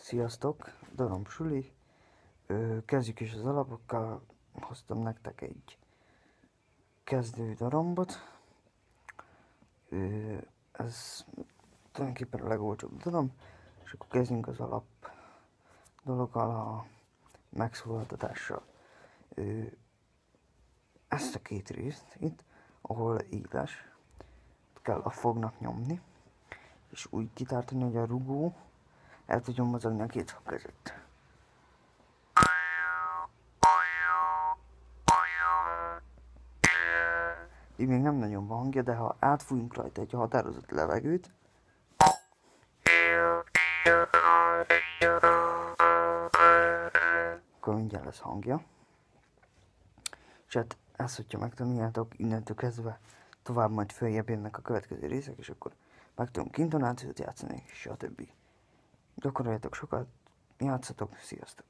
Sziasztok, Darom Suli. Kezdjük is az alapokkal. Hoztam nektek egy kezdő darambot. Ez tulajdonképpen a legolcsóbb darom, és akkor kezdjünk az alap dologgal, a megszólaltatással. Ezt a két részt itt, ahol éles, kell a fognak nyomni, és úgy kitártani, hogy a rugó el tudjon mozogni a két fog között. Így még nem nagyon van hangja, de ha átfújunk rajta egy határozott levegőt, akkor mindjárt lesz hangja. És hát ezt, hogyha megtanuljátok, innentől kezdve tovább majd följebb jönnek a következő részek, és akkor meg tudunk intonációt játszani, stb. Gyakoroljatok sokat, játszatok, sziasztok!